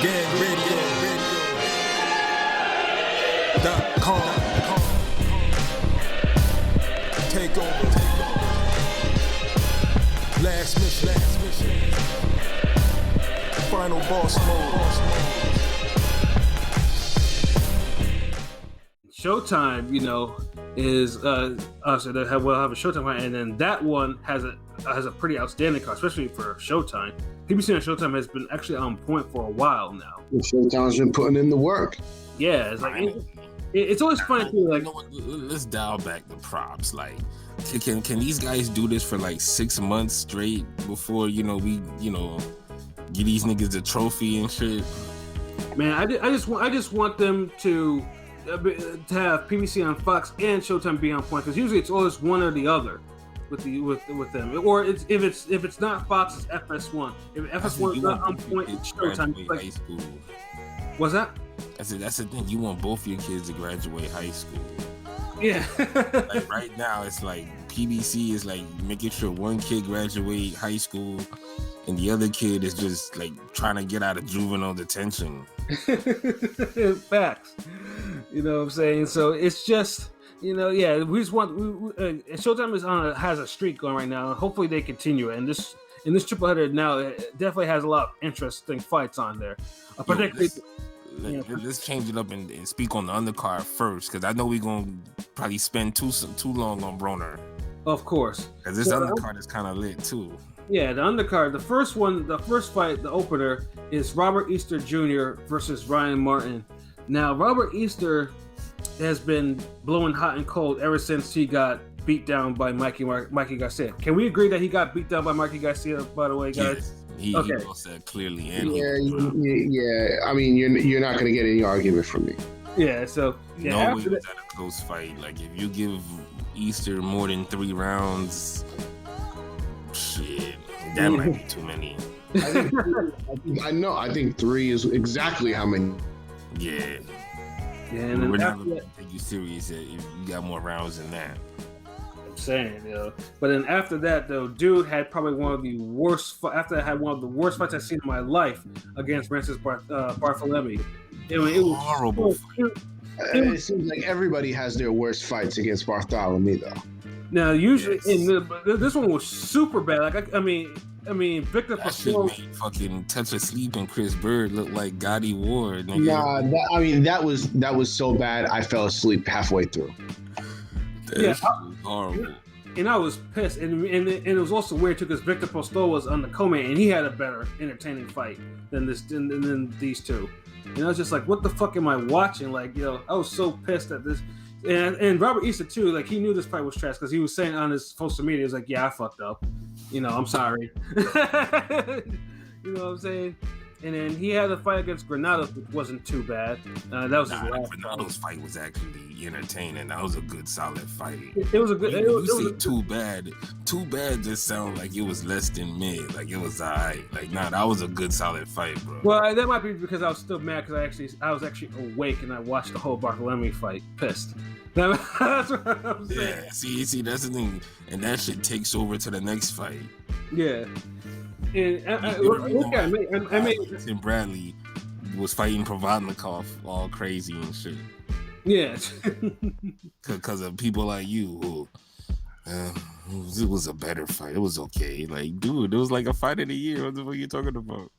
GangRadio.com. Take over. Last mission. Final boss mode. Showtime, is so we'll have a Showtime, and then that one has a pretty outstanding card, especially for Showtime. PBC and Showtime has been actually on point for a while now. Showtime's been putting in the work. Yeah, it's like it's always funny too. Like, let's dial back the props. Like, can these guys do this for like 6 months straight before we give these niggas a trophy and shit? Man, I just want them to have PBC on Fox and Showtime be on point, because usually it's always one or the other with them. Or if it's not Fox, it's FS1. If FS1 is not on point, it's Showtime. Like, high school. What's that? That's the thing. You want both your kids to graduate high school. Yeah. Like right now, it's like PBC is like making sure one kid graduate high school, and the other kid is just like trying to get out of juvenile detention. Facts. You know what I'm saying? So it's just, we just want. Showtime has a streak going right now, and hopefully they continue it. And this triple header now, it definitely has a lot of interesting fights on there. Particularly. Let's change it up and speak on the undercard first, because I know we're gonna probably spend too long on Broner. Of course, because this undercard is kind of lit too. Yeah, the undercard. The first fight, the opener, is Robert Easter Jr. versus Ryan Martin. Now, Robert Easter has been blowing hot and cold ever since he got beat down by Mikey Garcia. Can we agree that he got beat down by Mikey Garcia, by the way, guys? Yes. He lost that clearly. Yeah. I mean, you're not going to get any argument from me. Yeah. So no way was that a close fight. Like, if you give Easter more than 3 rounds, shit, that might be too many. I think 3 is exactly how many. Yeah. Yeah, and we're not going to take you serious if you got more rounds than that. Saying, but then after that, though, dude had probably one of the worst. After I had one of the worst fights I've seen in my life against Francis Barthelemy. It was horrible. It seems like everybody has their worst fights against Bartholomew, though. Now, usually, this one was super bad. Like, I mean, Victor Pastor made fucking Touch of Sleep and Chris Bird look like Gotti Ward. Nah, that was so bad. I fell asleep halfway through. That was horrible. And I was pissed, and it was also weird too, because Victor Postol was on the co-main, and he had a better entertaining fight than these two. And I was just like, what the fuck am I watching? Like, I was so pissed at this. And Robert Easter too, like, he knew this fight was trash, because he was saying on his social media, he was like, yeah, I fucked up. I'm sorry. You know what I'm saying? And then he had a fight against Granados, which wasn't too bad. That was his last Granados fight was actually entertaining. That was a good, solid fight. It was a good. Too bad. Too bad just sound like it was less than mid. Like, it was alright. Like, that was a good, solid fight, bro. Well, that might be because I was still mad, because I was actually awake and I watched the whole Barthelemy fight, pissed. That's what I'm saying. Yeah. See, that's the thing, and that shit takes over to the next fight. Yeah. And and Bradley was fighting Provodnikov all crazy and shit. Yeah. Because of people like you who, it was a better fight. It was okay. Like, dude, it was like a fight of the year. What the fuck are you talking about?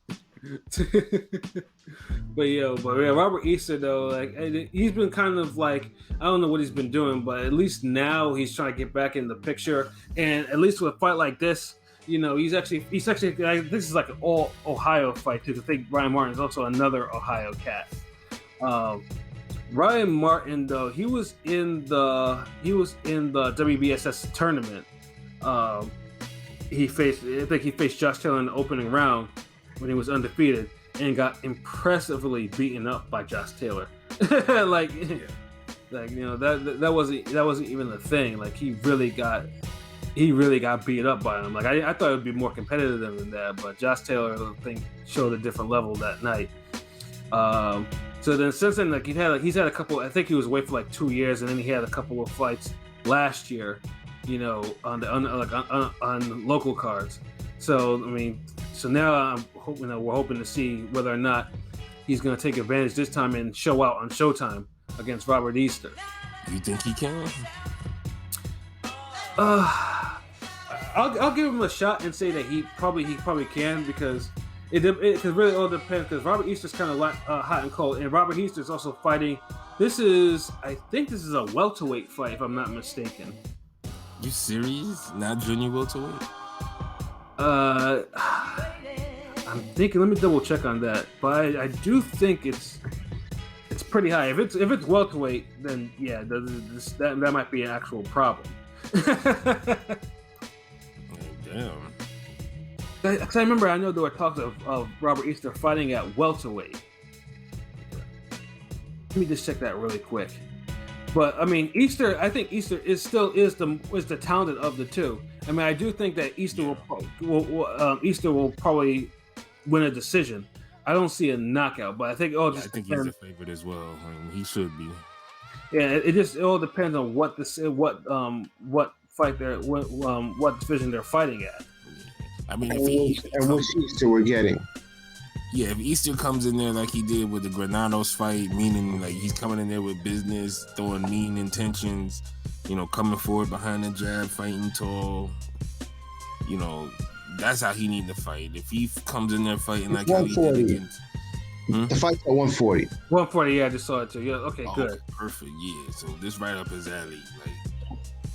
But Robert Easter, though, like, he's been kind of like, I don't know what he's been doing, but at least now he's trying to get back in the picture. And at least with a fight like this, he's actually like, this is like an all Ohio fight too. I think Ryan Martin is also another Ohio cat. Ryan Martin, though, he was in the WBSS tournament. He faced Josh Taylor in the opening round when he was undefeated, and got impressively beaten up by Josh Taylor. That wasn't even a thing. Like, he really got beat up by him. Like, I thought it would be more competitive than that, but Josh Taylor, I think, showed a different level that night. So then since then, like, he's had a couple. I think he was away for like 2 years, and then he had a couple of fights last year, on local cards. So I mean, so now we're hoping to see whether or not he's going to take advantage this time and show out on Showtime against Robert Easter. You think he can? I'll give him a shot and say that he probably can because it really all depends because Robert Easter's kind of hot and cold, and Robert Easter's also fighting. I think this is a welterweight fight if I'm not mistaken. You serious? Not junior welterweight? I'm thinking. Let me double check on that, but I do think it's pretty high. If it's welterweight, then yeah, that might be an actual problem. Damn. Because I remember, I know there were talks of Robert Easter fighting at welterweight. Let me just check that really quick. But I mean, I think Easter is the talented of the two. I mean, I do think that Easter will probably win a decision. I don't see a knockout, but I think I think he's a favorite as well. I mean, he should be. Yeah, it all depends on what division they're fighting at. I mean, and which Easter we're getting. Yeah, if Easter comes in there like he did with the Granados fight, meaning like he's coming in there with business, throwing mean intentions, coming forward behind the jab, fighting tall, that's how he need to fight. If he comes in there fighting like how he did against... The fight's at 140. 140, yeah, I just saw it too. Yeah, okay, good. Okay, perfect, yeah. So this right up his alley. Like,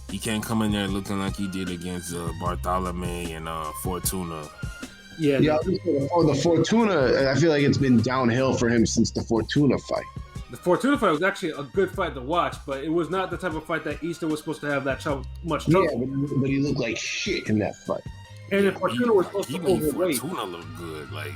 he can't come in there looking like he did against Bartolome and Fortuna. Yeah. The Fortuna, I feel like it's been downhill for him since the Fortuna fight. The Fortuna fight was actually a good fight to watch, but it was not the type of fight that Easter was supposed to have that much trouble. Yeah, but he looked like shit in that fight. And if Fortuna was supposed to overweight. Fortuna look good, like,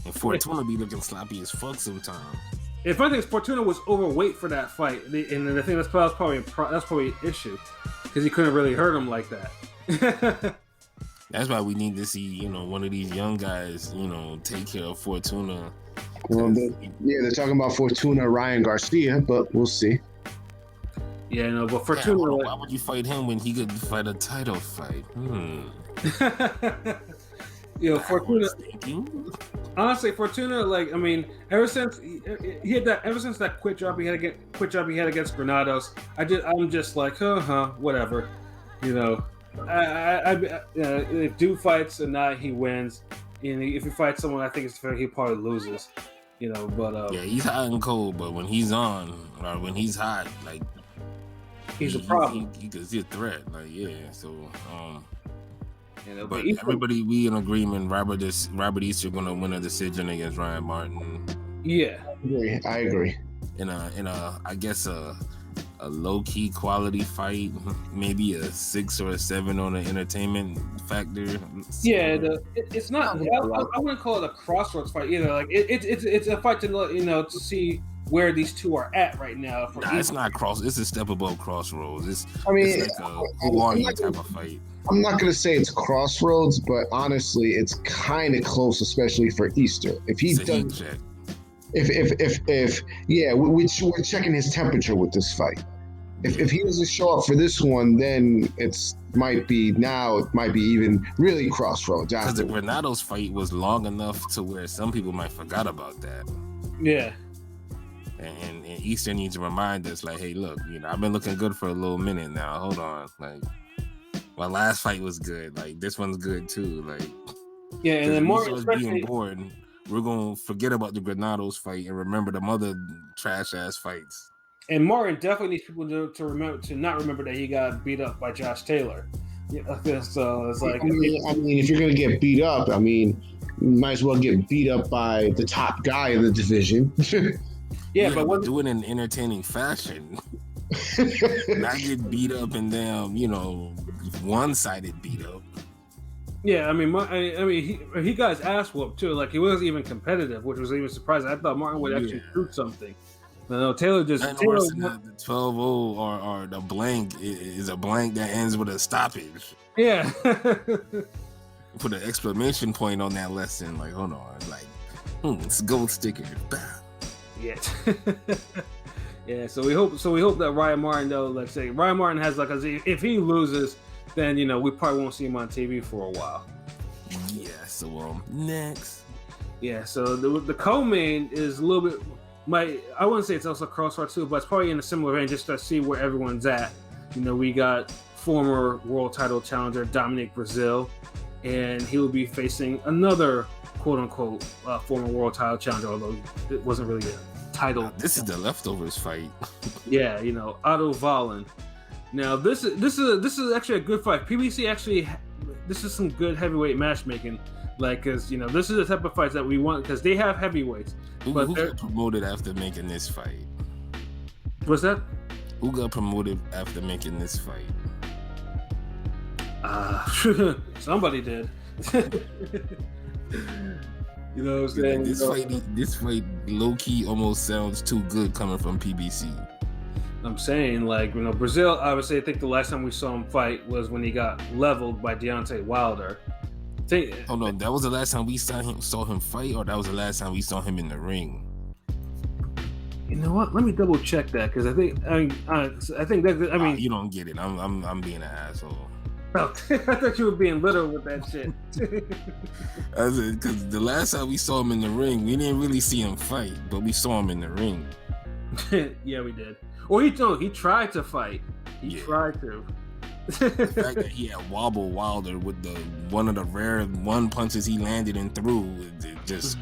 and Fortuna be looking sloppy as fuck sometimes. If I think Fortuna was overweight for that fight, and I think that's probably an issue because he couldn't really hurt him like that. That's why we need to see, one of these young guys, take care of Fortuna. Well, they're talking about Fortuna, Ryan Garcia, but we'll see. Yeah, no, but Fortuna. Why would you fight him when he could fight a title fight? Fortuna. Honestly, Fortuna, ever since that quit job he had against Granados, I'm just like, whatever, if Dude fights and not he wins, and if he fights someone I think it's fair, he probably loses, But yeah, he's hot and cold, but when he's on or when he's hot, like he's a problem. He's a threat, like yeah. So but everybody, we in agreement. Robert Easter gonna win a decision against Ryan Martin. Yeah, I agree. In a I guess a low key quality fight, maybe a 6 or a 7 on the entertainment factor. Yeah, it's not. I wouldn't call it a crossroads fight either. Like it's a fight to see where these two are at right now. It's not It's a step above crossroads. It's like a who are you type of fight. I'm not going to say it's crossroads, but honestly, it's kind of close, especially for Easter. If he does, we're checking his temperature with this fight. If he doesn't show up for this one, then it might be even really crossroads. Because the Granados fight was long enough to where some people might forgot about that. Yeah. And Easter needs to remind us, like, hey, look, I've been looking good for a little minute now. Hold on, like. My last fight was good. Like this one's good too. Like yeah, and then more being bored, we're gonna forget about the Granados fight and remember the other trash ass fights. And Martin definitely needs people to not remember that he got beat up by Josh Taylor. Yeah, so it's like I mean, if you're gonna get beat up, you might as well get beat up by the top guy in the division. yeah, but do it in an entertaining fashion. Not get beat up and then one-sided beat up. Yeah, he got his ass whooped too. Like he wasn't even competitive, which was even surprising. I thought Martin would actually shoot something. No, Taylor just. The 12-0 or the blank is a blank that ends with a stoppage. Yeah. Put an exclamation point on that lesson. Like, hold on, like, it's a gold sticker. Yeah. Yeah, so we hope that Ryan Martin, though, let's say Ryan Martin has if he loses, then we probably won't see him on TV for a while. Yeah. So next. Yeah, so the co-main is a little bit. I wouldn't say it's also crossfire too, but it's probably in a similar range just to see where everyone's at. We got former world title challenger Dominic Brazil, and he will be facing another quote unquote former world title challenger, although it wasn't really a title. This is the leftovers fight. Yeah, Otto Valen. Now this is actually a good fight. PBC actually, this is some good heavyweight matchmaking. Like, because this is the type of fights that we want because they have heavyweights. Who got promoted after making this fight? What's that? Who got promoted after making this fight? Somebody did. What I'm saying? This fight low key almost sounds too good coming from PBC. I'm saying, Brazil. Obviously, I think the last time we saw him fight was when he got leveled by Deontay Wilder. Oh no, that was the last time we saw him fight, or that was the last time we saw him in the ring. You know what? Let me double check that because I think you don't get it. I'm being an asshole. Oh, I thought you were being literal with that shit. Because the last time we saw him in the ring, we didn't really see him fight, but we saw him in the ring. Yeah, we did. Or he tried to fight. He tried to. The fact that he had wobble Wilder with one of the rare one punches he landed and threw, it just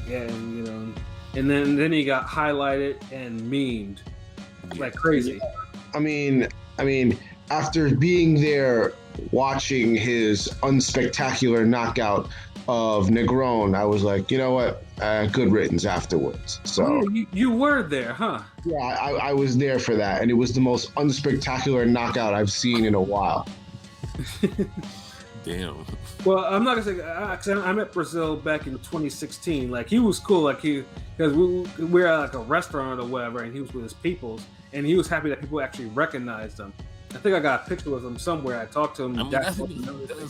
and then he got highlighted and memed like crazy. I mean, after being there watching his unspectacular knockout of Negron, I was like, you know what? Good riddance afterwards. So you were there, huh? Yeah, I was there for that, and it was the most unspectacular knockout I've seen in a while. Damn. Well, I'm not gonna say I met Brazil back in 2016. Like he was cool, because we were at a restaurant or whatever, and he was with his peoples, and he was happy that people actually recognized him. I think I got a picture with him somewhere. I talked to him. He does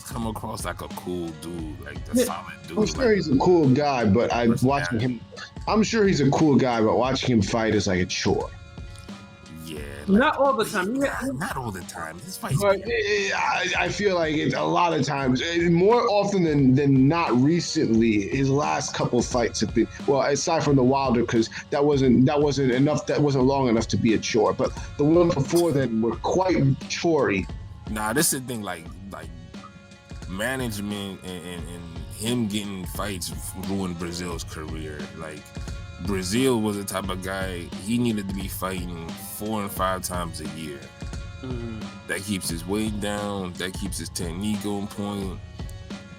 come across like a cool dude, like the solid dude. I'm sure he's a cool guy, but watching him. I'm sure he's a cool guy, but watching him fight is like a chore. Yeah, not all the time. Not all the time. His fights. I feel like it's a lot of times, more often than not. Recently, his last couple fights have been aside from the Wilder, because that wasn't enough. That wasn't long enough to be a chore. But the one before then were quite chorey. Nah, this is the thing. Like management and him getting fights ruined Brazil's career. Like. Brazil was the type of guy he needed to be fighting 4 and 5 times a year. Mm-hmm. That keeps his weight down. That keeps his technique on point,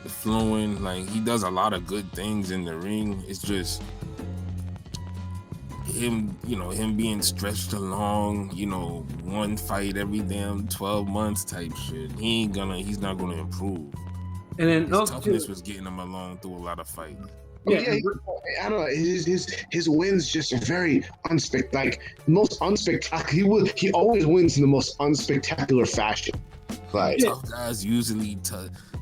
flowing. Like he does a lot of good things in the ring. It's just him being stretched along. One fight every damn 12 months type shit. He's not gonna improve. And then his toughness was getting him along through a lot of fights. Yeah, I don't know. His wins just are very most unspectacular. He always wins in the most unspectacular fashion. Like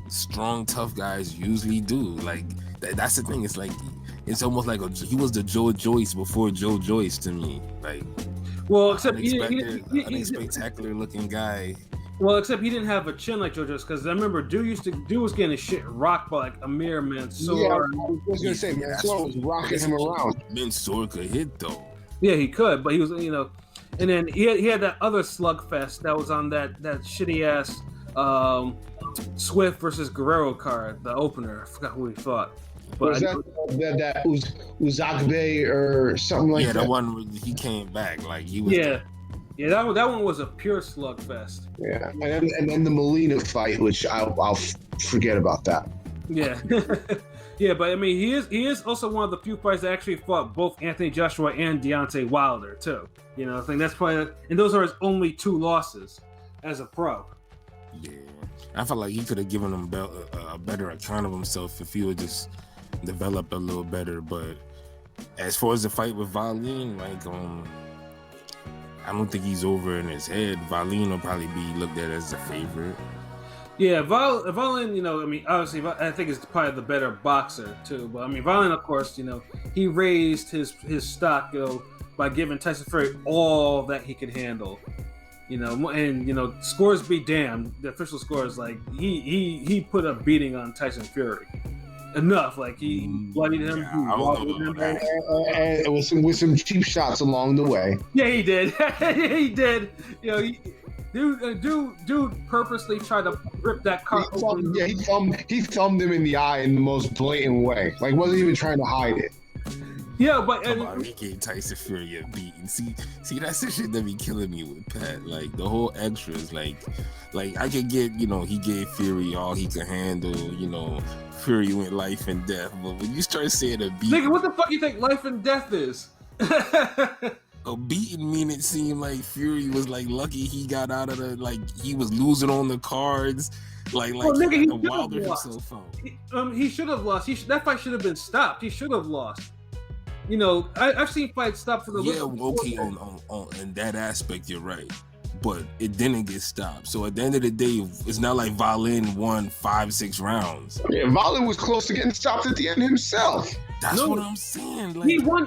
strong tough guys usually do. Like that's the thing. It's like it's almost like he was the Joe Joyce before Joe Joyce to me. Like, well, except unspectacular looking guy. Well, except he didn't have a chin like JoJo's, because I remember Dude was getting his shit rocked by like Amir Mansour. Yeah, I was gonna say Mansour was rocking him around. Mansour could hit though. Yeah, he could, but he was, and then he had that other slugfest that was on that shitty ass Swift versus Guerrero card, the opener. I forgot who he fought. But was that Uzagbe or something like that? Yeah, the one where he came back like he was. Yeah. Yeah, that one was a pure slugfest. Yeah, and then the Molina fight, which I'll forget about that. Yeah, yeah, but I mean, he is also one of the few fighters that actually fought both Anthony Joshua and Deontay Wilder too. I think that's probably, and those are his only 2 losses as a pro. Yeah, I felt like he could have given him a better account of himself if he would just develop a little better. But as far as the fight with Valine, I don't think he's over in his head. Valine will probably be looked at as a favorite. Yeah, Valine, obviously, I think is probably the better boxer too. But Valine, of course, he raised his stock, by giving Tyson Fury all that he could handle. And scores be damned. The official scores, like he put a beating on Tyson Fury. enough. Like he bloodied him. Yeah, I don't know about that. And with some cheap shots along the way. Yeah, he did. He did. You know, dude purposely tried to rip that car. He thumbed him in the eye in the most blatant way. Like, wasn't even trying to hide it. Yeah, but Come on, he gave Tyson Fury a beating. See, that's the shit that be killing me with Pat. Like the whole extras, like I could get, you know, he gave Fury all he could handle. You know, Fury went life and death. But when you start saying a beating, nigga, what the fuck you think life and death is? a beating mean it seemed like Fury was like lucky he got out of the, like he was losing on the cards. Like nigga, he should Wilder have lost. himself out. He should have lost. That fight should have been stopped. He should have lost. You know, I've seen fights stop for the okay, on in that aspect you're right, but it didn't get stopped. So at the end of the day, it's not like Wallin won 5-6 rounds. Yeah, Wallin was close to getting stopped at the end himself. That's what I'm saying. Like, he won.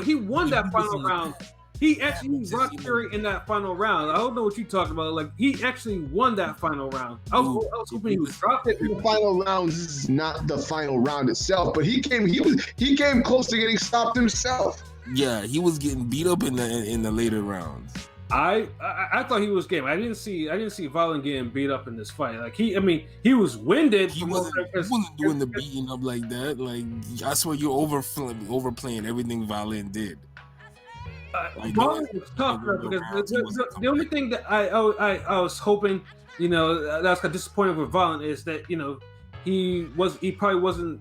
He won that final round. He actually rocked Fury in that final round. I don't know what you're talking about. Like, he actually won that final round. I was hoping he was dropped it. The final round is not the final round itself, but he came close to getting stopped himself. Yeah, he was getting beat up in the later rounds. I thought he was game. I didn't see Wallin getting beat up in this fight. Like he was winded. He wasn't doing the beating up like that. Like, I swear you're overplaying everything Wallin did. Wallin was tough because the only thing that I was hoping, you know, that was kind of disappointed with Wallin is that, you know, he probably wasn't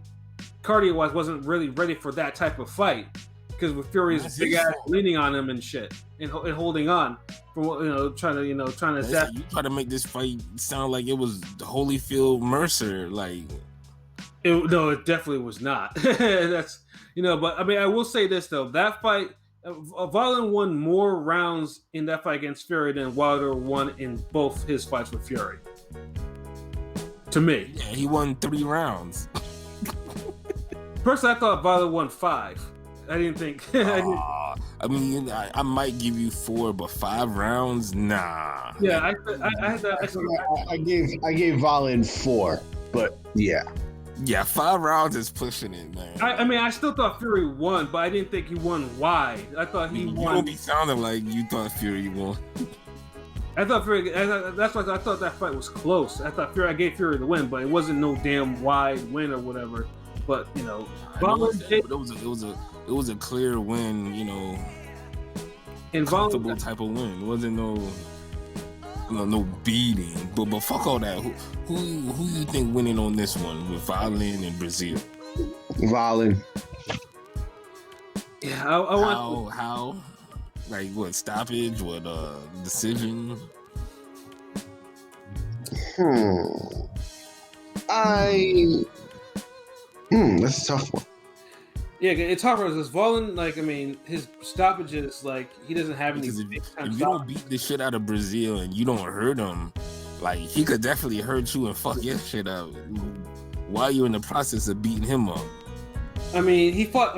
cardio wise wasn't really ready for that type of fight because with Fury's big ass leaning on him and shit and holding on for, you know, trying to zap. You try to make this fight sound like it was Holyfield Mercer, like. No, it definitely was not. That's, you know, but I mean, I will say this though, that fight. Wallin won more rounds in that fight against Fury than Wilder won in both his fights with Fury. To me. Yeah, he won 3 rounds. Personally, I thought Wilder won 5. I didn't think. I mean, I might give you 4, but 5 rounds? Nah. Yeah, I gave Wallin 4, but yeah. Yeah, 5 rounds is pushing it, man. I mean, I still thought Fury won, but I didn't think he won wide. I thought he won. You don't be sounding like you thought Fury won. That's why I thought that fight was close. I gave Fury the win, but it wasn't no damn wide win or whatever. But you know, it was a clear win. You know, comfortable type of win. It wasn't no beating. But fuck all that. Who you think winning on this one with Wallin and Brazil? Wallin. Yeah, I want. How? Like what? Stoppage? What? Decision? That's a tough one. Yeah, it's hard for us. Because Wallin, like, I mean, his stoppages, like, he doesn't have any. If you don't beat the shit out of Brazil and you don't hurt him, like, he could definitely hurt you and fuck your shit up while you're in the process of beating him up. I mean, he fought.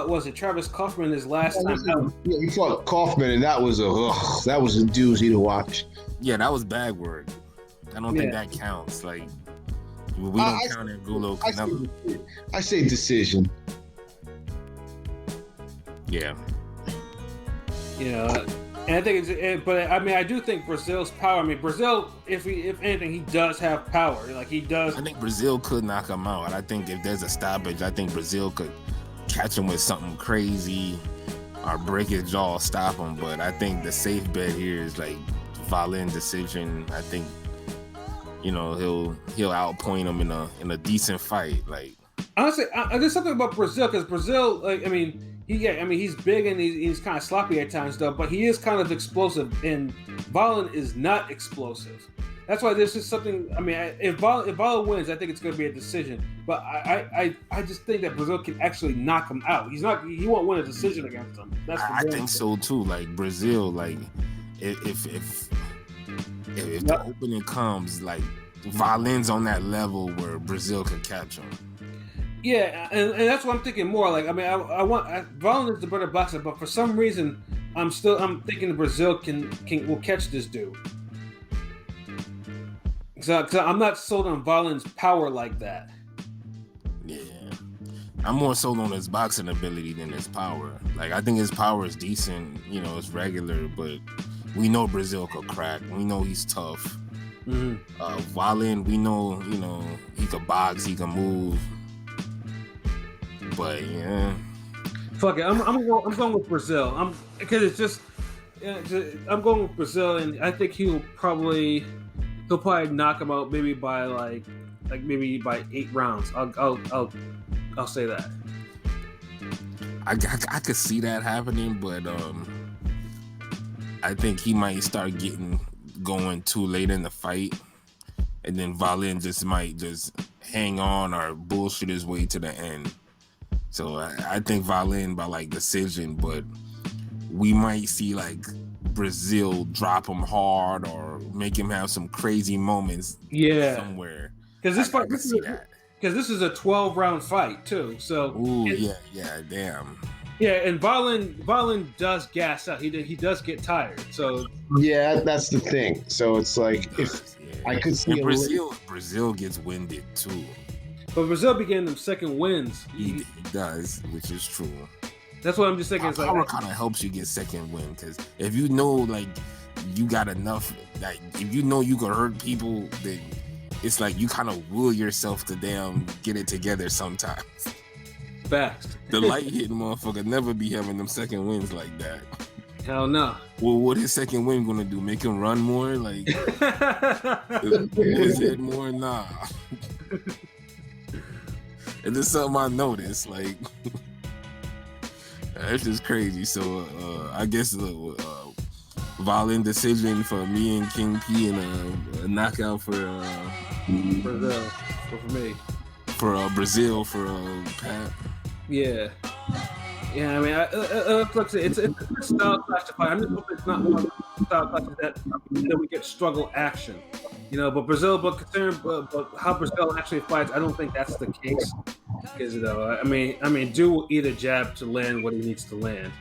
Was it Travis Kaufman his last time out? Yeah, he fought Kaufman, and that was a doozy to watch. Yeah, that was bag work. I don't think that counts. Like, we don't count Angulo. I say decision. Yeah. You know, and I think but I mean, I do think Brazil's power. I mean, Brazil, if anything, he does have power. Like, he does. I think Brazil could knock him out. I think if there's a stoppage, I think Brazil could catch him with something crazy or break his jaw, stop him. But I think the safe bet here is like Wallin decision. I think, you know, he'll outpoint him in a decent fight. Like, honestly, there's something about Brazil because Brazil, like, I mean, he's big and he's kind of sloppy at times though, but he is kind of explosive, and Wallin is not explosive. That's why this is something. I mean, if Wallin wins, I think it's going to be a decision. But I just think that Brazil can actually knock him out. He won't win a decision against him. I think so too. Like Brazil, like if the opening comes, like Wallin's on that level where Brazil can catch him. Yeah, and that's what I'm thinking more. Like, I mean, I want Wallin is the better boxer, but for some reason, I'm thinking Brazil will catch this dude. Because I'm not sold on Wallin's power like that. Yeah. I'm more sold on his boxing ability than his power. Like, I think his power is decent, you know, it's regular, but we know Brazil could crack. We know he's tough. Wallin, we know, you know, he could box, he can move. But yeah. Fuck it, I'm going with Brazil. Because it's just, I'm going with Brazil, and I think he'll probably knock him out maybe by like maybe by 8 rounds. I'll say that. I could see that happening, but I think he might start going too late in the fight, and then Wallin might hang on or bullshit his way to the end. So I think Wallin by like decision, but we might see like Brazil drop him hard or make him have some crazy moments somewhere. Because this is a 12-round fight too. So damn. Yeah, and Wallin does gas out. He does get tired. So yeah, that's the thing. So it's like I could see Brazil gets winded too. But Brazil be getting them second wins. He does, which is true. That's what I'm just thinking. Power kind of helps you get second win, because if you know like you got enough, like if you know you can hurt people, then it's like you kind of will yourself to damn get it together sometimes. Facts. The light hitting motherfucker never be having them second wins like that. Hell no. Well, what his second win gonna do? Make him run more? Like his head more? Nah. And this is something I noticed. Like it's just crazy. So I guess Wallin decision for me and King P, and a knockout for Brazil. For me. For Brazil for Pat. Yeah. Yeah, I mean, it's a good style clash to fight. I'm just hoping it's not one of the style clashes that we get struggle action, you know. But how Brazil actually fights, I don't think that's the case. Because you know, I mean, Dew will eat a jab to land what he needs to land.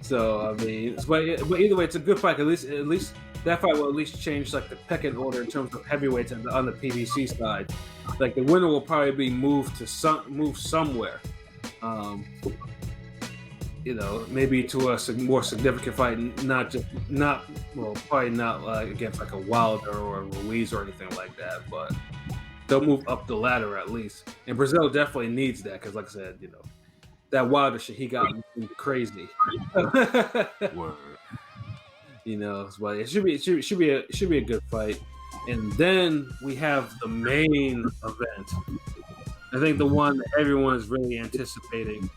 So I mean, but either way, it's a good fight. At least that fight will at least change like the pecking order in terms of heavyweights on the PBC side. Like the winner will probably be moved somewhere. You know, maybe to a more significant fight, probably not like against like a Wilder or a Ruiz or anything like that, but they'll move up the ladder at least. And Brazil definitely needs that because, like I said, you know, that Wilder shit he got crazy. Word. You know, but it should be a good fight. And then we have the main event. I think the one that everyone is really anticipating.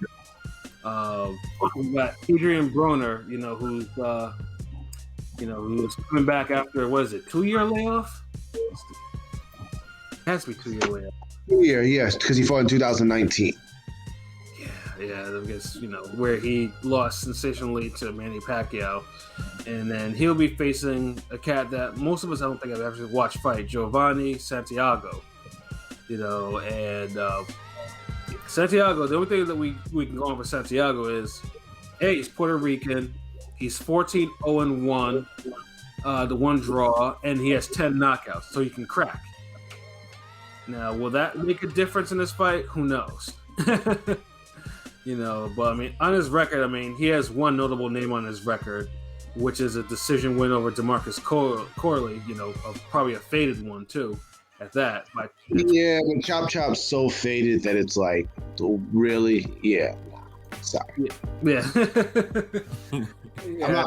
We got Adrien Broner, you know, who's coming back after 2-year layoff? It has to be 2-year layoff. 2 year, yes, because he fought in 2019. Yeah, I guess, you know, where he lost sensationally to Manny Pacquiao. And then he'll be facing a cat that most of us I don't think I've ever watched fight, Jovanie Santiago. You know, and Santiago, the only thing that we can go on for Santiago is, hey, he's Puerto Rican, he's 14-0-1, the one draw, and he has 10 knockouts, so he can crack. Now, will that make a difference in this fight? Who knows? You know, but I mean, on his record, I mean, he has one notable name on his record, which is a decision win over DeMarcus Corley, you know, probably a faded one too, at that. But yeah, but Chop's so faded that it's like, really? Yeah. Sorry. Yeah. Yeah.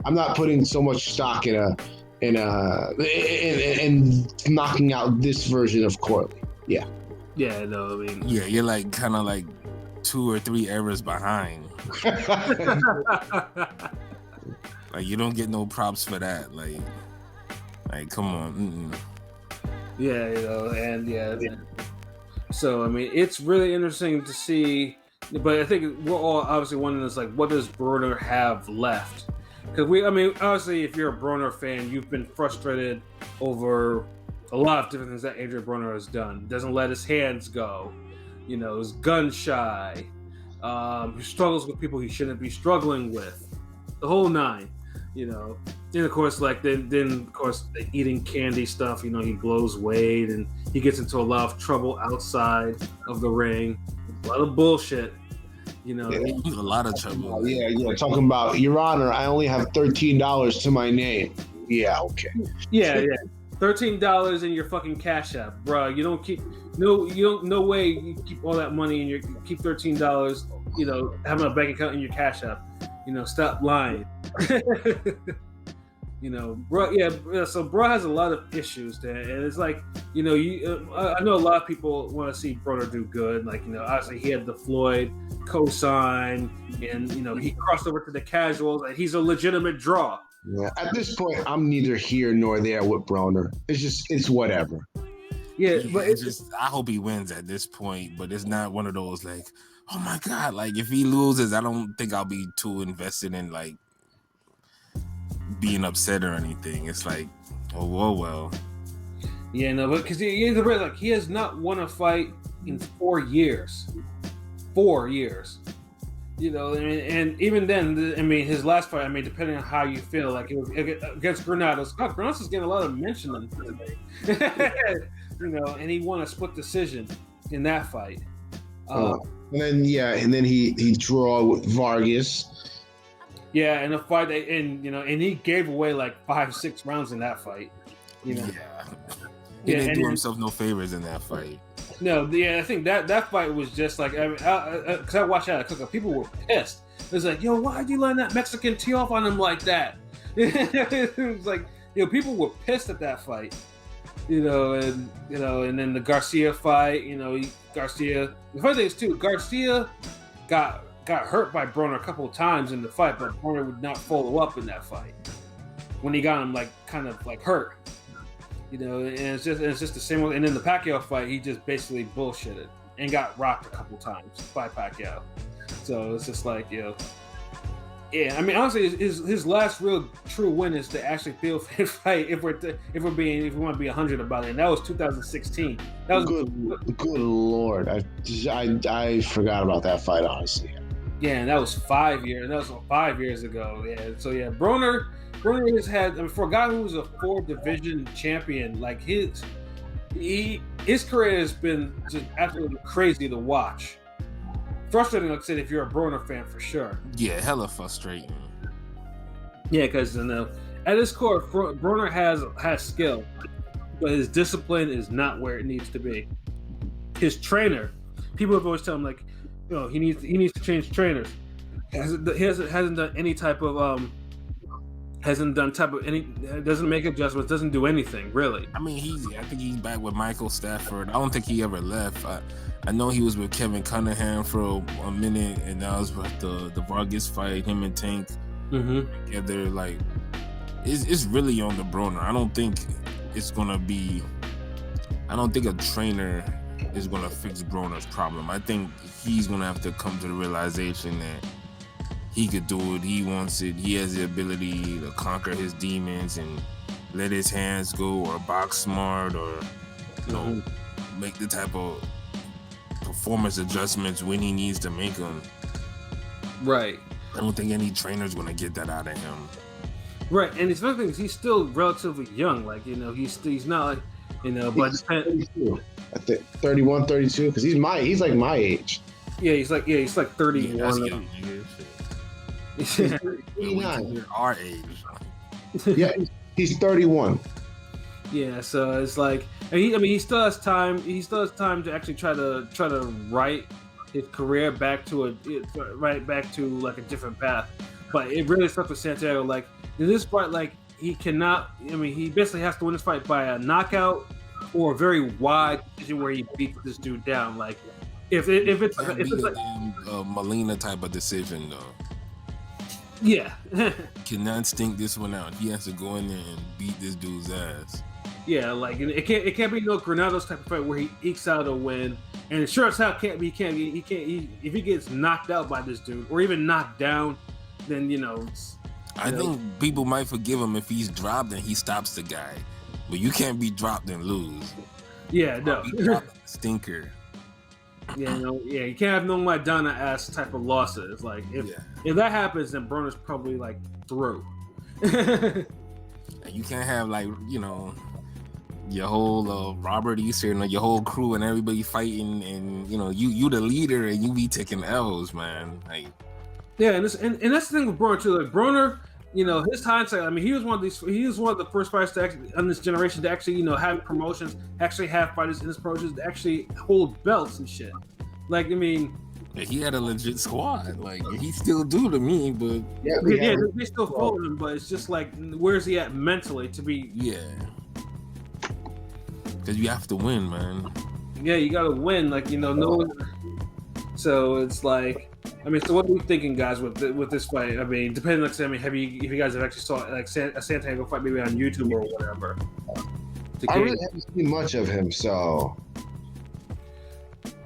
I'm not putting so much stock in knocking out this version of Corley. Yeah. Yeah, no, I mean. Yeah, you're like kind of like 2 or 3 errors behind. Like you don't get no props for that. Like come on. Mm-mm. Yeah, you know, and yeah. So I mean, it's really interesting to see. But I think we're all obviously wondering is like, what does Broner have left? Because obviously, if you're a Broner fan, you've been frustrated over a lot of different things that Adrien Broner has done. Doesn't let his hands go. You know, is gun shy. He struggles with people he shouldn't be struggling with. The whole 9. You know, And of course, like then of course the eating candy stuff. You know, he blows weight and he gets into a lot of trouble outside of the ring. A lot of bullshit. You know, Yeah. A lot of trouble. Yeah. Talking about, Your Honor, I only have $13 to my name. Yeah, okay. yeah. $13 in your fucking Cash App, bro. You don't keep no way you keep all that money in you keep $13. You know, having a bank account in your Cash App. You know, stop lying. You know, bro. Yeah. So, bro has a lot of issues there, and it's like, you know, I know a lot of people want to see Broner do good. Like, you know, obviously he had the Floyd cosign, and you know, he crossed over to the casuals, and he's a legitimate draw. Yeah. At this point, I'm neither here nor there with Broner. It's whatever. Yeah, but It's just, I hope he wins at this point, but it's not one of those like, oh my god, like if he loses, I don't think I'll be too invested in like being upset or anything. It's like, oh well. Yeah, no, but because he has not won a fight in 4 years. 4 years. You know, and even then, I mean, his last fight, I mean, depending on how you feel, like it was against Granados. God, Granados is getting a lot of mention today. You know, and he won a split decision in that fight. And then he draw with Vargas. Yeah, in a fight, and he gave away like 5-6 rounds in that fight. You know, He didn't do himself no favors in that fight. No, yeah, I think that fight was just like, I mean, because I watched that cookup, people were pissed. It was like, yo, why'd you line that Mexican tee off on him like that? It was like, people were pissed at that fight. And then the Garcia fight, Garcia. The funny thing is too, Garcia got hurt by Broner a couple of times in the fight, but Broner would not follow up in that fight when he got him like kind of like hurt. And it's just the same. And in the Pacquiao fight, he just basically bullshitted and got rocked a couple times by Pacquiao. So it's just like, yeah. I mean, honestly, his last real true win is the actually feel fit fight. If we want to be 100 about it, and that was 2016. That was good Lord. I forgot about that fight, honestly. Yeah, and that was 5 years. And that was 5 years ago. Yeah. So yeah, Broner has had, I mean, for a guy who was a 4-division champion, like his career has been just absolutely crazy to watch. Frustrating, like I said, if you're a Broner fan, for sure. Yeah, hella frustrating. Yeah, because at his core, Broner has skill, but his discipline is not where it needs to be. His trainer, people have always told him like, he needs to change trainers. He hasn't done any type of doesn't make adjustments, doesn't do anything really. I mean, I think he's back with Michael Stafford. I don't think he ever left. I know he was with Kevin Cunningham for a minute, and that was with the Vargas fight, him and Tank together. Like, it's really on the Broner. I don't think a trainer is gonna fix Broner's problem. I think he's gonna have to come to the realization that he could do it. He wants it. He has the ability to conquer his demons and let his hands go, or box smart, or make the type of performance adjustments when he needs to make them. Right. I don't think any trainer's gonna get that out of him. Right, and it's funny because he's still relatively young. Like, he's not like, but he's 32. I think 31, 32, because he's like my age. Yeah, he's like 31. Yeah, that's young, nigga. We're our age. Yeah, he's 31. Yeah, so it's like, and he still has time. He still has time to actually try to write his career back to like a different path. But it really sucks with Santiago. Like, in this fight, like he cannot. I mean, he basically has to win this fight by a knockout or a very wide decision where he beats this dude down. Like, if it's like a Molina type of decision though. Yeah. Cannot stink this one out. He has to go in there and beat this dude's ass. Yeah, like it can't be no Granados type of fight where he ekes out a win. And sure as hell can't be. If he gets knocked out by this dude or even knocked down, then I think people might forgive him if he's dropped and he stops the guy, but you can't be dropped and lose. Yeah, no. Stinker. Yeah, you can't have no Maidana ass type of losses. Like if that happens, then Broner's probably like through. you can't have like your whole Robert Easter and your whole crew and everybody fighting, and you the leader and you be taking L's, man. Like, yeah, and that's the thing with Broner too. Like Broner, his hindsight. I mean, he was one of the first fighters to actually, on this generation to actually, have promotions, actually have fighters in his promotions to actually hold belts and shit. Like, I mean, he had a legit squad. Like, he still do to me, but they still follow him. But it's just like, where's he at mentally to be? Yeah, because you have to win, man. Yeah, you gotta win. Like, no. So it's like, I mean, so what are we thinking, guys, with this fight? I mean, depending, like, I mean, if you guys have actually saw like a Santiago fight maybe on YouTube or whatever? I really haven't seen much of him, so.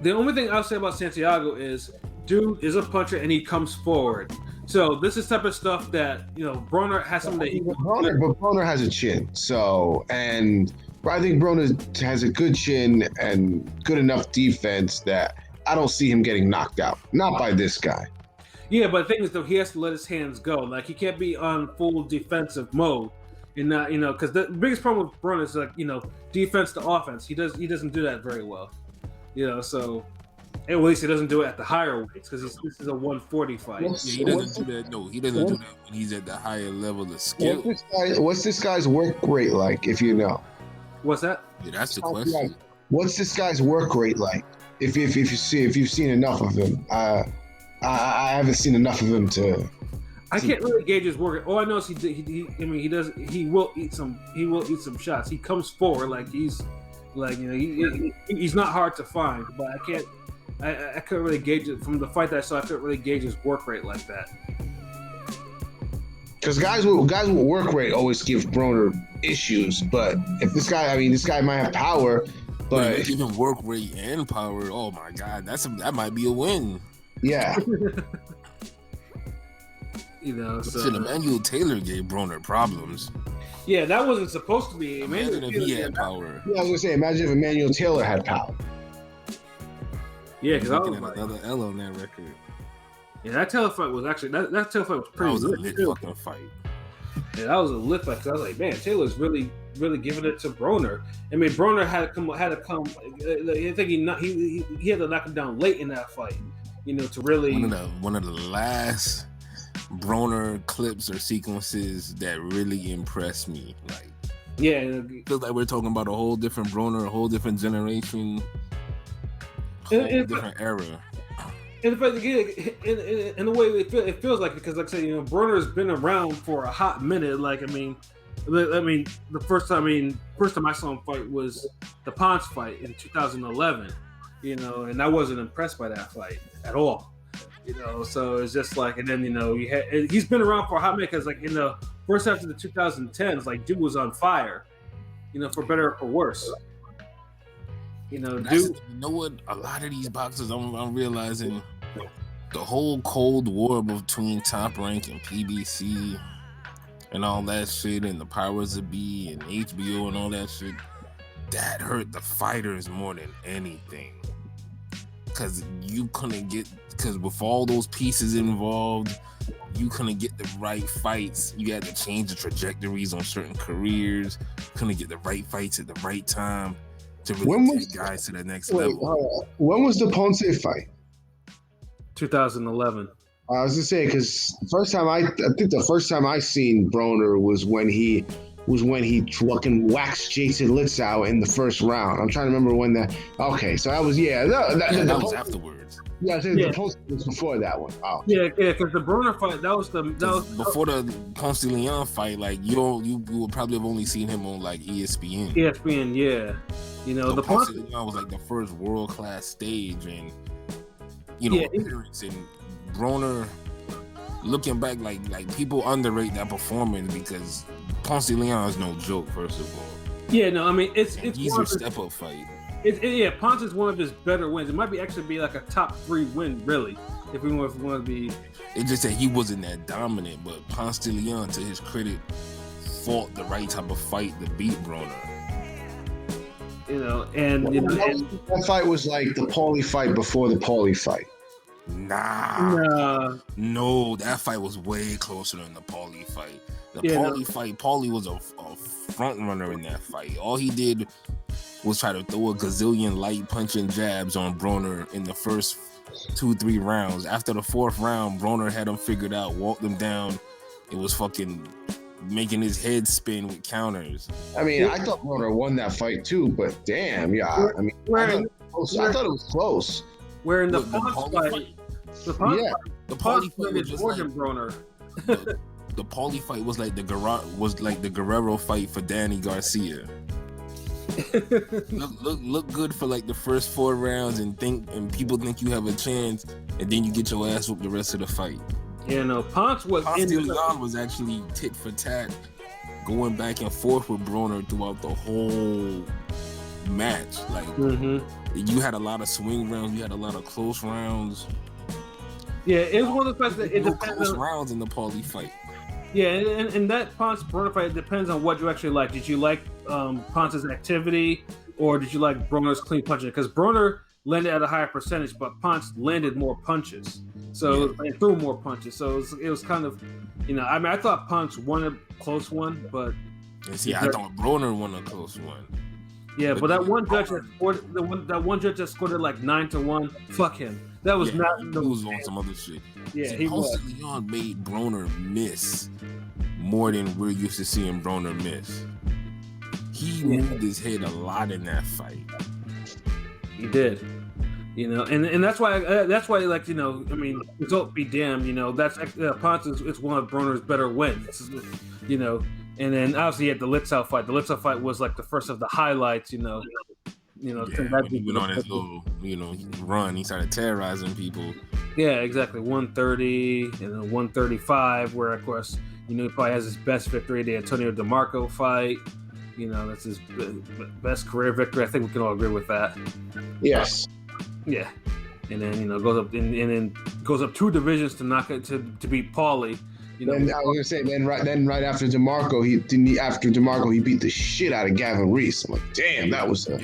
The only thing I'll say about Santiago is, dude is a puncher and he comes forward. So this is type of stuff that Broner has something that he. But Broner has a chin, so and I think Broner has a good chin and good enough defense that I don't see him getting knocked out. Not by this guy. Yeah, but the thing is, though, he has to let his hands go. Like, he can't be on full defensive mode, and not, because the biggest problem with Broner is like, defense to offense. He doesn't do that very well, So, at least he doesn't do it at the higher weights because this is a 140 fight. Yeah, he doesn't do that. No, he doesn't do that when he's at the higher level of skill. What's this guy's work rate like? If you know. What's that? Yeah, that's the question. What's this guy's work rate like? If you've seen enough of him, I haven't seen enough of him to. I can't really gauge his work. All I know is he will eat some shots. He comes forward like he's like he's not hard to find, but I couldn't really gauge it from the fight that I saw. I couldn't really gauge his work rate like that. Because guys with work rate always give Broner issues, but if this guy might have power. But even work rate and power, oh my God, that might be a win. Yeah. So Emmanuel Taylor gave Broner problems. Yeah, that wasn't supposed to be. Imagine if he had power. Yeah, I was gonna say, imagine if Emmanuel Taylor had power. Yeah, because I was looking at another L on that record. Yeah, that Taylor fight was actually that Taylor fight was pretty. That was a lit fucking fight. Yeah, that was a lit fight. Cause I was like, man, Taylor's really giving it to Broner. I mean, Broner had to come. I think he had to knock him down late in that fight. To really one of the last Broner clips or sequences that really impressed me. Like, yeah, it feels like we're talking about a whole different Broner, a whole different generation, different era. And in the way it feels like, because like I said, Broner's been around for a hot minute. Like, I mean, the first time I saw him fight was the Ponce fight in 2011. And I wasn't impressed by that fight at all. So it's just like, and then he's been around for a hot minute because like in the first half of the 2010s, like dude was on fire. For better or for worse. Dude. You know what? A lot of these boxers, I'm realizing the whole Cold War between Top Rank and PBC and all that shit, and the powers that be and HBO and all that shit, that hurt the fighters more than anything. Because with all those pieces involved, you couldn't get the right fights. You had to change the trajectories on certain careers. Couldn't get the right fights at the right time to really take guys to the next level. When was the Ponce fight? 2011. I was gonna say, because I think the first time I seen Broner was when he fucking waxed Jason Litzau in the first round. I'm trying to remember when that. Okay, so that was that was afterwards. Yeah, I think the Ponce was before that one. Oh. Yeah, because the Broner fight that was before the Ponce de Leon fight. Like you would probably have only seen him on like ESPN. ESPN, yeah. The Ponce de Leon was like the first world class stage, and appearance, and Broner. Looking back, like people underrate that performance because Ponce de Leon is no joke. First of all, yeah, no, I mean it's he's your step up fight. Ponce is one of his better wins. It might be like a top 3 win, really, if we want to be. It's just that he wasn't that dominant, but Ponce de Leon, to his credit, fought the right type of fight to beat Broner. That fight was like the Paulie fight before the Paulie fight. Nah. No, that fight was way closer than the Paulie fight. Paulie was a front runner in that fight. All he did was try to throw a gazillion light punching jabs on Broner in the first 2-3 rounds. After the fourth round, Broner had him figured out, walked him down. It was fucking making his head spin with counters. I mean, I thought Broner won that fight too, but damn, yeah. I mean, I thought it was close. Where in the Ponce fight, the Ponce fight was more than Broner. The Paulie fight was like the Guerrero fight for Danny Garcia. look good for like the first 4 rounds and people think you have a chance, and then you get your ass whooped the rest of the fight. Yeah, no, Ponce was actually tit for tat, going back and forth with Broner throughout the whole match. Like you had a lot of swing rounds, you had a lot of close rounds. Yeah, it was one of the fights that it depends close rounds in the Paulie fight. Yeah, and that Ponce-Broner fight depends on what you actually like. Did you like Ponce's activity, or did you like Broner's clean punching? Because Broner landed at a higher percentage, but Ponce landed more punches, and threw more punches. So it was kind of, I mean, I thought Ponce won a close one, but I thought Broner won a close one. Yeah, but that one judge that scored it like 9-1. Fuck him. That was not. He was on some other shit. Yeah, he was. Leon made Broner miss more than we're used to seeing Broner miss. He moved his head a lot in that fight. He did. And that's why like, I mean, result be damned, that's Ponce is one of Broner's better wins, and then obviously he had the Litzau fight. The Litzau fight was like the first of the highlights, when he went on his little, run, he started terrorizing people. Yeah, exactly. 130 and 135, where of course, he probably has his best victory, the Antonio DeMarco fight. That's his best career victory. I think we can all agree with that. Yes. Yeah. And then, goes up and then goes up 2 divisions to knock it to beat Paulie. Then I was gonna say, then right after DeMarco, he beat the shit out of Gavin Reese. I'm like, damn, that was a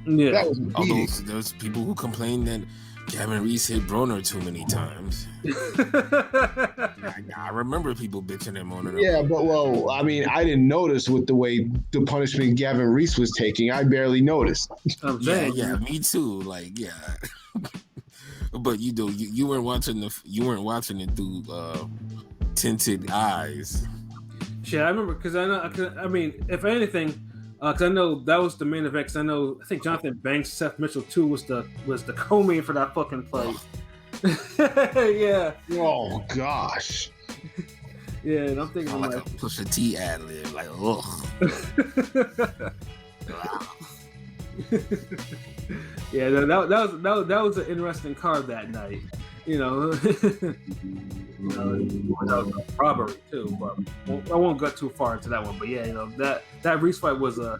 beating. There's people who complain that Gavin Reese hit Broner too many times. I remember people bitching him on it. Yeah, but I mean, I didn't notice with the way the punishment Gavin Reese was taking. I barely noticed. Yeah, me too. Like, yeah. But you weren't watching it through tinted eyes. Shit, I remember because I mean, if anything, because I know that was the main event. Because I think Jonathan Banks, Seth Mitchell 2 was the co-main for that fucking fight. Yeah. Oh gosh. Yeah, and I'm thinking like a Pusha T ad lib, like Yeah, that was an interesting card that night. That was a robbery too, but I won't go too far into that one. But yeah, that Reese fight was that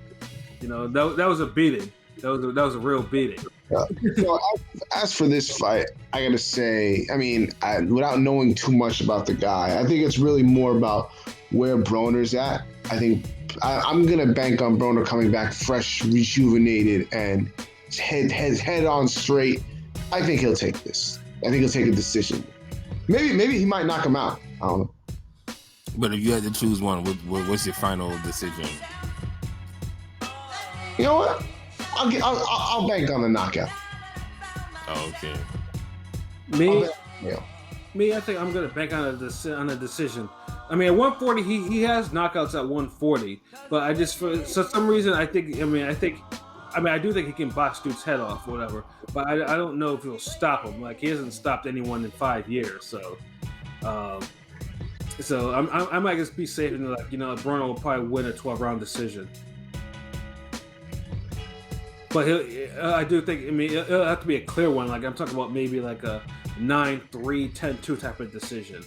was a beating. That was a real beating. So as for this fight, I gotta say, I mean, without knowing too much about the guy, I think it's really more about where Broner's at. I think I'm gonna bank on Broner coming back fresh, rejuvenated, and head on straight. I think he'll take this. I think he'll take a decision. Maybe he might knock him out. I don't know. But if you had to choose one, what's your final decision? You know what? I'll bank on the knockout. Oh, okay. Me, I think I'm gonna bank on a decision. I mean, at 140, he has knockouts at 140, but I just for some reason I do think he can box dude's head off, whatever. But I don't know if he'll stop him. Like, he hasn't stopped anyone in 5 years, so. I might just be safe and Broner will probably win a 12-round decision. But I do think, it'll have to be a clear one. Like, I'm talking about maybe like a 9-3, 10-2 type of decision.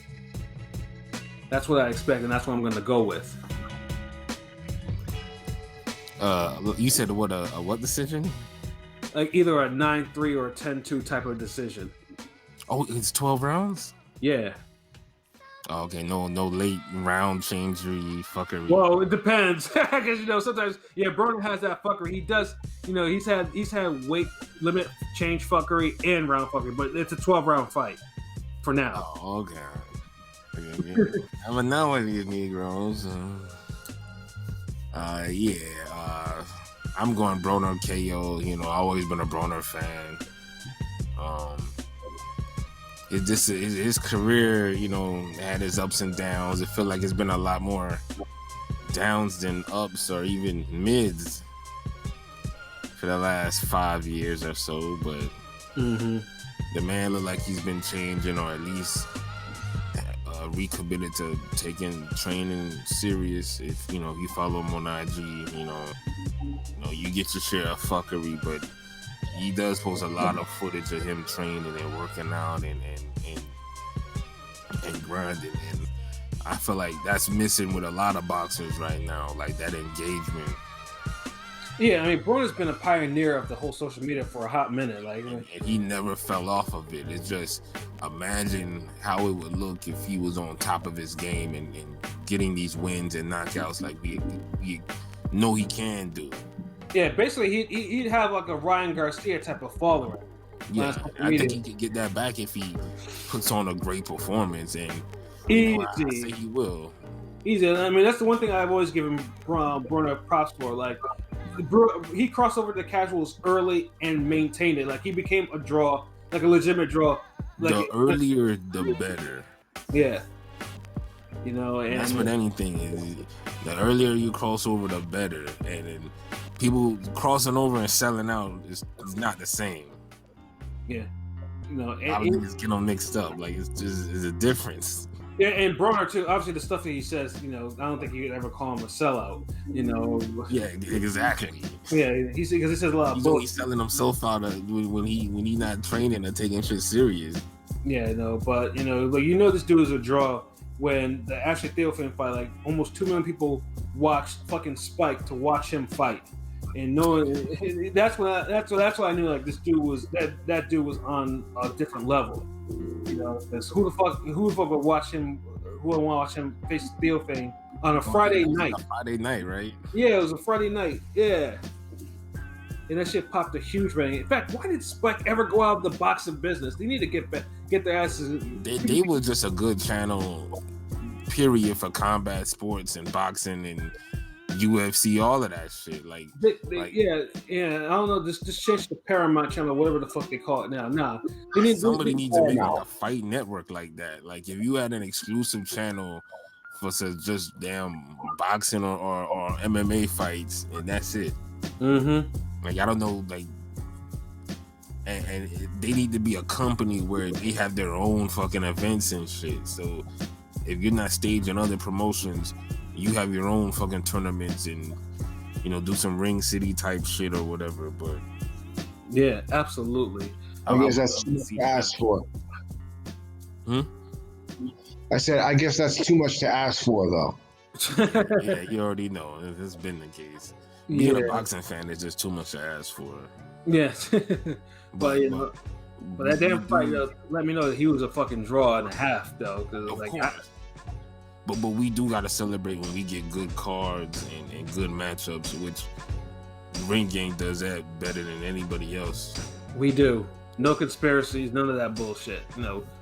That's what I expect, and that's what I'm going to go with. You said what decision? Like either a 9-3 or a 10-2 type of decision. Oh, it's 12 rounds? Yeah. Oh, okay, no late round changery fuckery. Well, it depends, because sometimes Broner has that fuckery. He does, he's had weight limit change fuckery and round fuckery, but it's a 12-round fight for now. Oh, okay. I'm a know one of these Negroes. I'm going Broner KO. I've always been a Broner fan. It's just his career, had its ups and downs. It feel like it's been a lot more downs than ups or even mids for the last 5 years or so. But the man look like he's been changing, or at least recommitted to taking training serious. If you follow him on IG, you get your share of fuckery, but he does post a lot of footage of him training and working out and grinding, and I feel like that's missing with a lot of boxers right now, like that engagement. Yeah, I mean, Broner's been a pioneer of the whole social media for a hot minute, and he never fell off of it. It's just, imagine how it would look if he was on top of his game and getting these wins and knockouts like we know he can do. Yeah, basically he'd have like a Ryan Garcia type of following. Yeah, I think he could get that back if he puts on a great performance, and easy. I say he will. Easy. I mean, that's the one thing I've always given Broner props for. Like, he crossed over to casuals early and maintained it. Like, he became a draw, like a legitimate draw. Like, the earlier, the better. Yeah. And that's what anything is. The earlier you cross over, the better. And then people crossing over and selling out is not the same. Yeah. A lot of niggas get them mixed up. Like, it's a difference. Yeah, and Broner too. Obviously, the stuff that he says, I don't think you could ever call him a sellout. Yeah, exactly. Yeah, because he says a lot of bullshit. He's selling himself out when he not training or taking shit serious. Yeah, but this dude is a draw. When the Ashley Theophane fight, like almost 2 million people watched fucking Spike to watch him fight, and that's why I knew like this dude was that dude was on a different level. Because who the fuck would watch him? Who would watch him face Theophane on a Friday night? Friday night, right? Yeah, it was a Friday night. Yeah, and that shit popped a huge rating. In fact, why did Spike ever go out of the boxing business? They need to get their asses. They was just a good channel, period, for combat sports and boxing and UFC, all of that shit. Yeah. I don't know. Just change the Paramount channel, whatever the fuck they call it now. Nah, somebody needs to make like a fight network like that. Like, if you had an exclusive channel for just damn boxing or MMA fights, and that's it. Like, I don't know, like, and they need to be a company where they have their own fucking events and shit. So if you're not staging other promotions, you have your own fucking tournaments and do some Ring City type shit or whatever. But yeah, absolutely. I guess that's too much to ask for. I said, I guess that's too much to ask for, though. Yeah, you already know. It's been the case. Being a boxing fan is just too much to ask for. Yes. but that damn fight, let me know that he was a fucking draw and a half, though. But we do gotta celebrate when we get good cards and good matchups, which Ring Gang does that better than anybody else. We do. No conspiracies, none of that bullshit.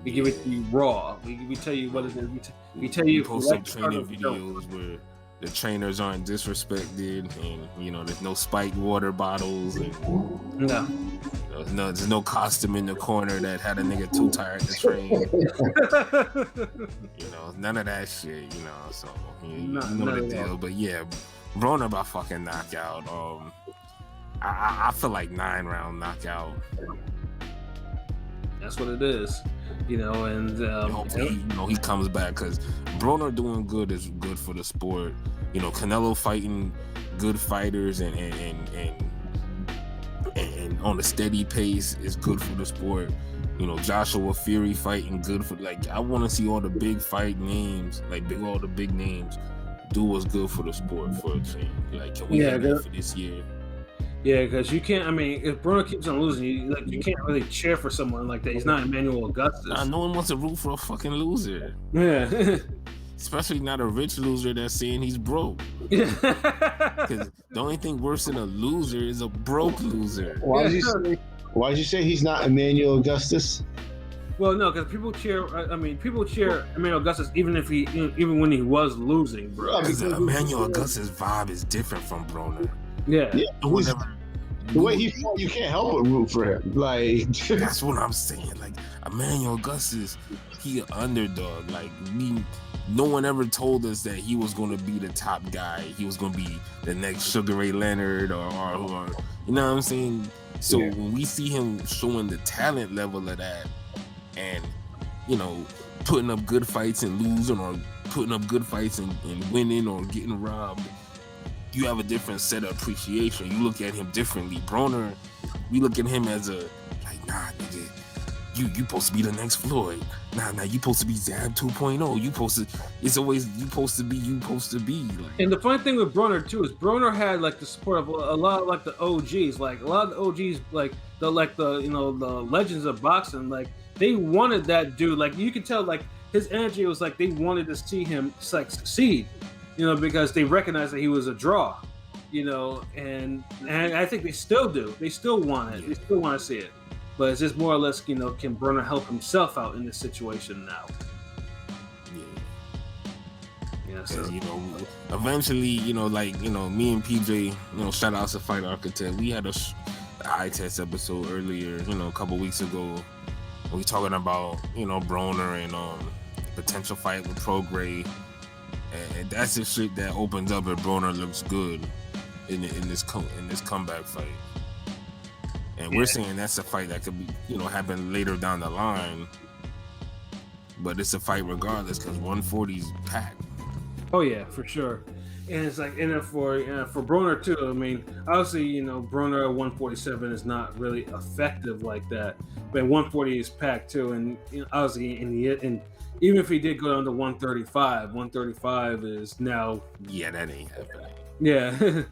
We give it to you raw. We tell you what it is. We tell you. We post some training videos where the trainers aren't disrespected, and there's no spiked water bottles, and there's no costume in the corner that had a nigga too tired to train. None of that shit. So you know the deal. But yeah, Broner by fucking knockout. I feel like 9-round knockout. That's what it is. And hopefully, he comes back, because Broner doing good is good for the sport. Canelo fighting good fighters and on a steady pace is good for the sport. Joshua Fury fighting good for, like, I want to see all the big fight names, all the big names do what's good for the sport for a change. Like, can we have that for this year? Yeah, because you can't. I mean, if Broner keeps on losing, you can't really cheer for someone like that. He's not Emmanuel Augustus. Nah, no one wants to root for a fucking loser. Yeah. Especially not a rich loser that's saying he's broke. Because the only thing worse than a loser is a broke loser. Why did you say he's not Emmanuel Augustus? Well, no, because people cheer. I mean, people cheer Emmanuel Augustus even when he was losing, bro. Because Emmanuel Augustus' vibe is different from Broner. Yeah. The way he fought, you can't help but root for him. Like that's what I'm saying. Like Emmanuel Augustus, he an underdog. Like no one ever told us that he was going to be the top guy. He was going to be the next Sugar Ray Leonard or you know what I'm saying? So when we see him showing the talent level of that and, you know, putting up good fights and losing or putting up good fights and winning or getting robbed, you have a different set of appreciation. You look at him differently. Broner, we look at him as nah, nigga, you supposed to be the next Floyd. Nah, you supposed to be Zab 2.0. It's always you supposed to be. Like. And the funny thing with Broner too is Broner had like the support of a lot of like the OGs, like a lot of the OGs, like the legends of boxing, like they wanted that dude. Like you can tell, like his energy was like they wanted to see him like succeed, you know, because they recognized that he was a draw, you know, and I think they still do. They still want it. They still want to see it. But it's just more or less, you know, can Broner help himself out in this situation now? Yeah, so you know, eventually, you know, like, you know, me and PJ, you know, shout out to Fight Architect. We had a eye test episode earlier, you know, a couple weeks ago. We talking about, you know, Broner and potential fight with Prograis, and that's the shit that opens up if Broner looks good in this comeback fight. And we're saying that's a fight that could be, you know, happen later down the line, but it's a fight regardless because 140's packed. Oh yeah, for sure. And it's like, and then for Broner too. I mean, obviously, you know, Broner at 147 is not really effective like that, but 140 is packed too. And you know, obviously, and even if he did go down to 135 is now. Yeah, that ain't happening. Yeah.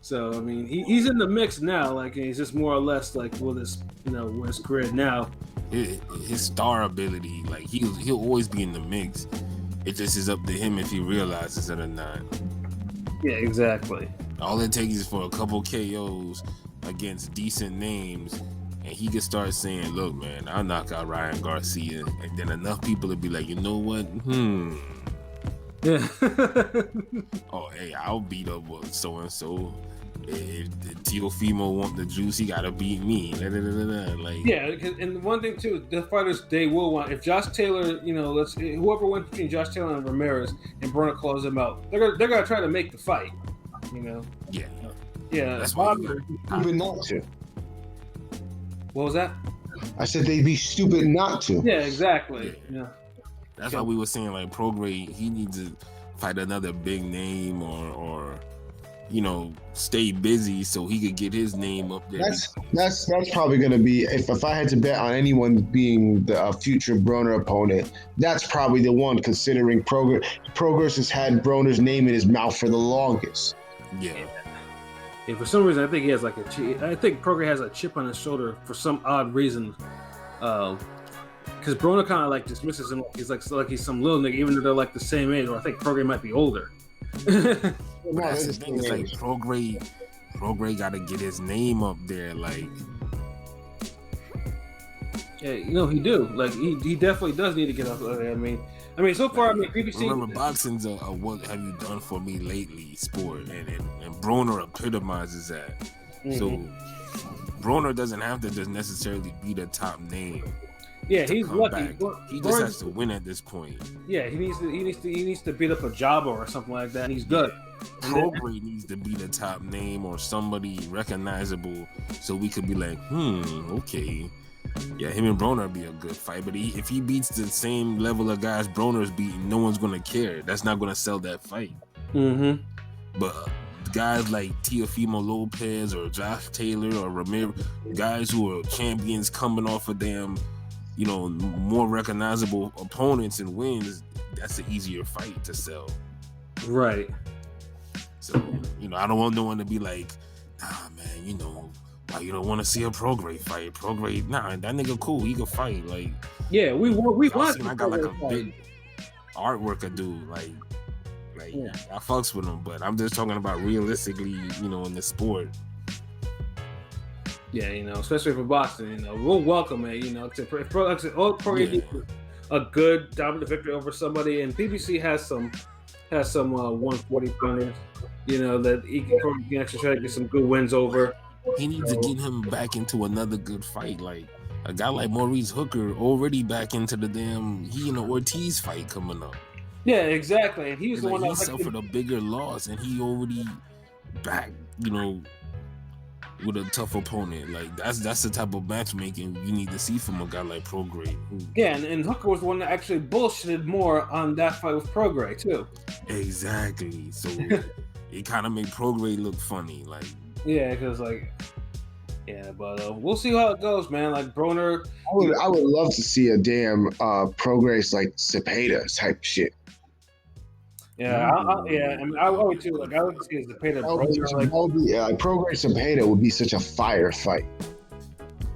So I mean, he's in the mix now. Like he's just more or less like with his, you know, with his career now. His star ability, like he'll always be in the mix. It just is up to him if he realizes it or not. Yeah, exactly. All it takes is for a couple KOs against decent names, and he can start saying, "Look, man, I'll knock out Ryan Garcia," and then enough people will be like, "You know what? Yeah. Oh, hey, I'll beat up so and so. If Teofimo want the juice, he gotta beat me." Like, yeah, and one thing too, the fighters they will want. If Josh Taylor, you know, whoever went between Josh Taylor and Ramirez, and Broner calls them out, they're gonna try to make the fight. You know. Yeah. That's why. Stupid not to. What was that? I said they'd be stupid not to. Yeah, exactly. Yeah. That's why we were saying like Prograis, he needs to fight another big name or you know, stay busy so he could get his name up there. That's probably going to be, if I had to bet on anyone being the future Broner opponent, that's probably the one, considering Prograis has had Broner's name in his mouth for the longest. Yeah. Yeah, for some reason I think he has like I think Prograis has a chip on his shoulder for some odd reason. Because Broner kind of like dismisses him like he's some little nigga, even though they're like the same age, or I think Prograis might be older. That's the thing. It's like Prograis got to get his name up there. Like, yeah, you know he do. Like he definitely does need to get up there. I mean, so far, I mean, PBC. Remember, boxing's a what have you done for me lately sport, and Broner epitomizes that. Mm-hmm. So Broner doesn't have to just necessarily be the top name. Yeah, he's lucky. He just has to win at this point. Yeah, he needs to beat up a Jabba or something like that, and he's good. Prograis needs to be the top name or somebody recognizable, so we could be like, okay, yeah, him and Broner be a good fight. But if he beats the same level of guys Broner's beating, no one's gonna care. That's not gonna sell that fight. Mm-hmm. But guys like Teofimo Lopez or Josh Taylor or Ramirez, guys who are champions coming off of them, you know, more recognizable opponents and wins, that's an easier fight to sell. Right. So, you know, I don't want no one to be like, man, why you don't want to see a Prograde fight? Prograde, nah, that nigga cool. He can fight. Like, yeah, we y'all want. seen I got like a big artwork of dude. Like Yeah. I fucks with him, but I'm just talking about realistically, in the sport. Yeah, especially for boxing, we'll welcome it. Prograde a good dominant victory over somebody, and PBC has some 140 pounders, that he can actually try to get some good wins over. He needs to get him back into another good fight. Like a guy like Maurice Hooker already back into the he and the Ortiz fight coming up. Yeah, exactly. And he's the one that suffered a bigger loss, and he already back, with a tough opponent. Like that's the type of matchmaking you need to see from a guy like Prograde. Yeah, and Hooker was the one that actually bullshitted more on that fight with Prograde too. Exactly. So it kind of made Prograde look funny. Like, yeah, because but we'll see how it goes, man. Like Broner, I would love to see a damn Progress like Cepeda type shit. Yeah, I would too. Like I would see as Cepeda Broner. Progress Cepeda would be such a fire fight.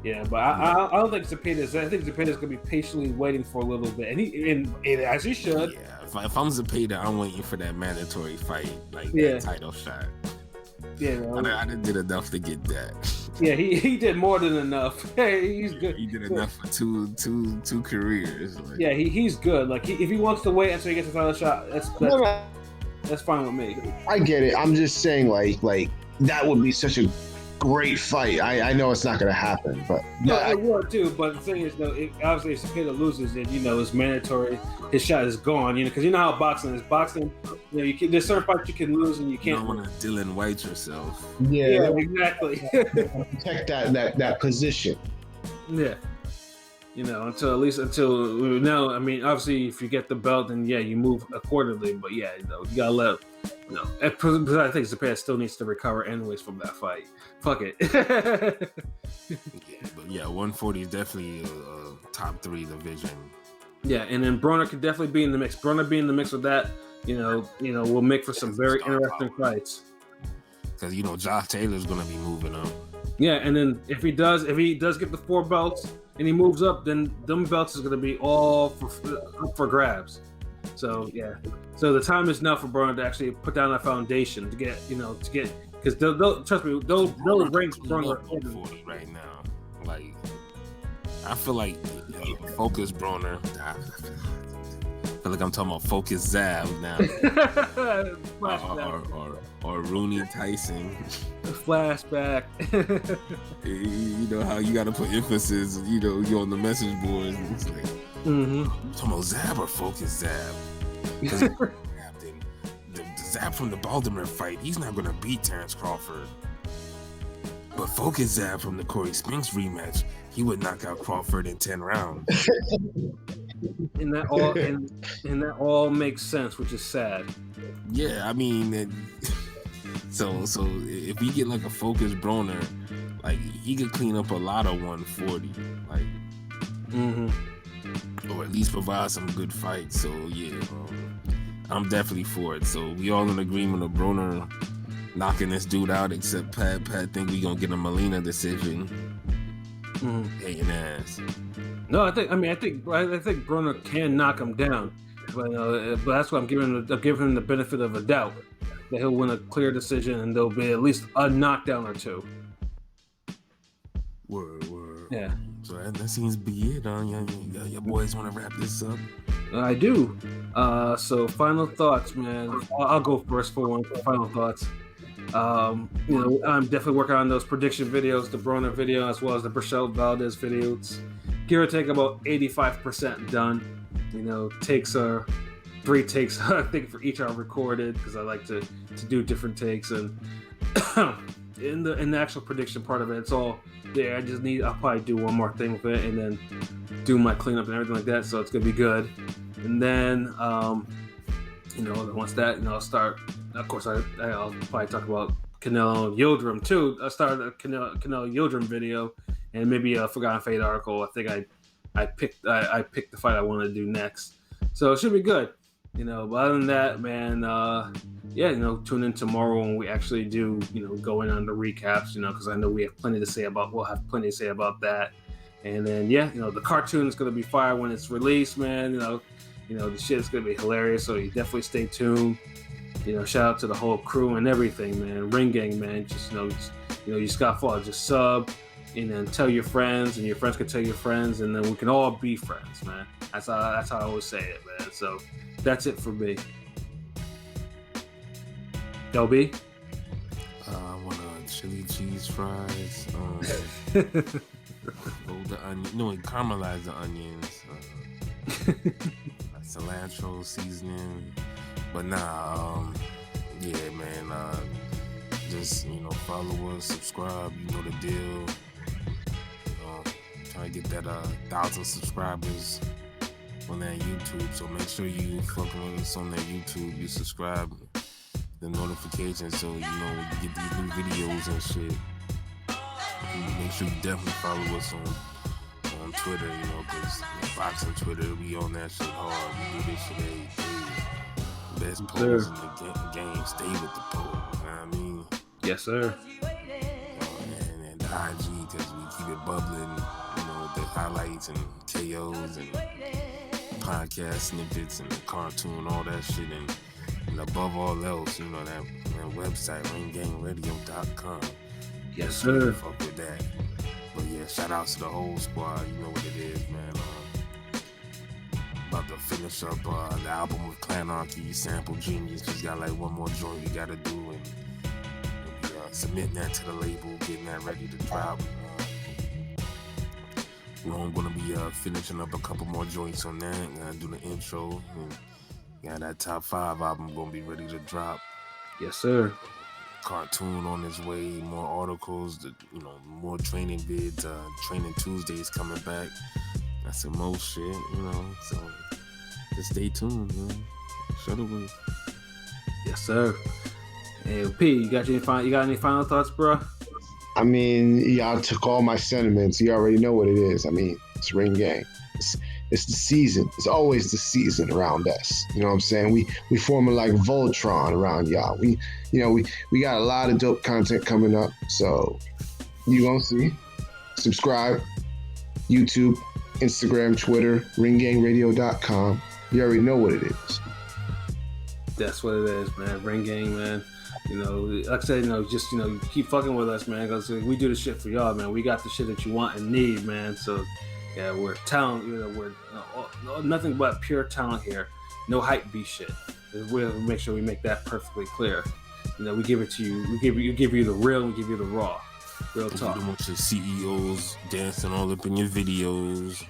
Yeah, but I don't think Zepeda's. I think Zepeda's gonna be patiently waiting for a little bit, and as he should. Yeah, if I'm Zepeda, I'm waiting for that mandatory fight, like that title shot. Yeah, I did enough to get that. Yeah, he did more than enough. Hey, he's good. He did enough for two careers. Like. Yeah, he's good. Like if he wants to wait until he gets a title shot, that's fine with me. I get it. I'm just saying, like that would be such a great fight. I know it's not going to happen, but yeah, it would too. But the thing is, though, obviously if Cepeda loses, then it's mandatory. His shot is gone. Because you know how boxing is. Boxing, there's certain fights you can lose and you can't. You don't want to Dylan White yourself. Yeah, exactly. Protect that position. Yeah. Until now. I mean, obviously, if you get the belt, then you move accordingly. But you gotta let. Because I think Cepeda still needs to recover anyways from that fight. Fuck it. But 140 is definitely a top 3 division. Yeah, and then Broner could definitely be in the mix. Broner being in the mix with that, will make for some very interesting fights. Because Josh Taylor's gonna be moving up. Yeah, and then if he does get the 4 belts and he moves up, then them belts is gonna be all up for grabs. So so the time is now for Broner to actually put down a foundation to get because they'll trust me, they'll rank Broner 40 right now. Like I feel like Focus Broner. I feel like I'm talking about Focus Zab now. or Rooney Tyson. Flashback. You know how you got to put emphasis. You're on the message boards. And it's like, talking about Zab or Focus Zab. Because the Zab from the Baltimore fight, he's not going to beat Terrence Crawford. But Focus Zab from the Corey Spinks rematch, he would knock out Crawford in 10 rounds. And that all makes sense, which is sad. Yeah, I mean, so if we get like a Focus Broner, like he could clean up a lot of 140, like, or at least provide some good fights. So I'm definitely for it. So we all in agreement of Broner knocking this dude out, except Pat. Pat think we gonna get a Molina decision. Hating ass. No, I think Broner can knock him down, but that's why I'm giving him the benefit of a doubt that he'll win a clear decision and there'll be at least a knockdown or 2. Word. Yeah. So that seems to be it. Your boys want to wrap this up? I do. So final thoughts, man. I'll go first for one. Final thoughts. I'm definitely working on those prediction videos, the Broner video, as well as the Berchelt Valdez video. It's give or take about 85% done. Takes are 3 takes, I think, for each are recorded because I like to do different takes, and in the actual prediction part of it, it's all there. I'll probably do one more thing with it and then do my cleanup and everything like that. So it's gonna be good. And then once that, I'll start. Of course, I'll probably talk about Canelo Yildirim too. I started a Canelo Yildirim video and maybe a Forgotten Fate article. I think I picked the fight I want to do next, so it should be good. But other than that, man, yeah, tune in tomorrow when we actually do, go in on the recaps, because I know we have plenty to say about. We'll have plenty to say about that. And then yeah, the cartoon is gonna be fire when it's released, man. The shit is gonna be hilarious. So you definitely stay tuned. Shout out to the whole crew and everything, man. Ring Gang, man. Just you just gotta follow, just sub, and then tell your friends, and your friends can tell your friends, and then we can all be friends, man. That's how I always say it, man. So that's it for me. LB? I want chili cheese fries. Roll the onion. No, caramelize the onions. Cilantro seasoning. But nah, yeah, man. Just follow us, subscribe. You know the deal. Trying to get that 1,000 subscribers on that YouTube. So make sure you fucking with us on that YouTube. You subscribe, the notifications, so when you get these new videos and shit. Make sure you definitely follow us on Twitter, because boxing Twitter, we on that shit hard. We do this shit every day. Best pose in the game, stay with the pole. You know what I mean? Yes, sir. And the IG, because we keep it bubbling, the highlights and KOs and podcast snippets and cartoon, all that shit. And above all else, that website, ringgangradio.com. Yes, sir. Fuck with that. But yeah, shout out to the whole squad. You know what it is, man. About to finish up the album with Clanarchy, Sample Genius. Just got like one more joint we gotta do, and we'll be submitting that to the label, getting that ready to drop. We're gonna be finishing up a couple more joints on that. Gonna do the intro, and got that top 5 album gonna be ready to drop. Yes, sir. Cartoon on its way, more articles, more training vids, Training Tuesdays coming back. That's some more shit, so just stay tuned, man. Shuttle. Yes, sir. Hey, P, you got any final thoughts, bro? I mean, y'all took all my sentiments. You already know what it is. I mean, it's Ring Gang. It's the season. It's always the season around us. You know what I'm saying? We forming like Voltron around y'all. We got a lot of dope content coming up. So you gonna see. Subscribe. YouTube, Instagram, Twitter, ringgangradio.com. You already know what it is. That's what it is, man. Ring Gang, man. Like I said, just keep fucking with us, man. Because we do the shit for y'all, man. We got the shit that you want and need, man. So yeah, we're talent. We're nothing but pure talent here. No hype beast shit. We'll make sure we make that perfectly clear. We give it to you. We give you the real. We give you the raw. Real talk. You don't want your CEOs dancing all up in your videos.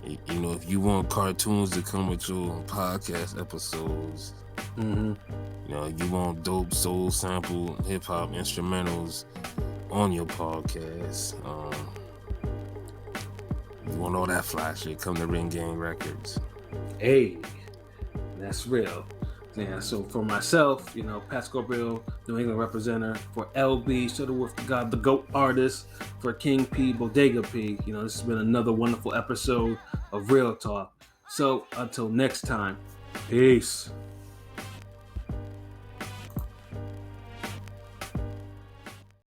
If you want cartoons to come with your podcast episodes, you want dope soul sample hip hop instrumentals on your podcast. You want all that fly shit, come to Ring Gang Records. Hey, that's real. Yeah, so for myself, Pat Scorpio, New England representative, for LB, Shuttleworth the God, the GOAT artist, for King P, Bodega P, this has been another wonderful episode of Real Talk. So until next time, peace.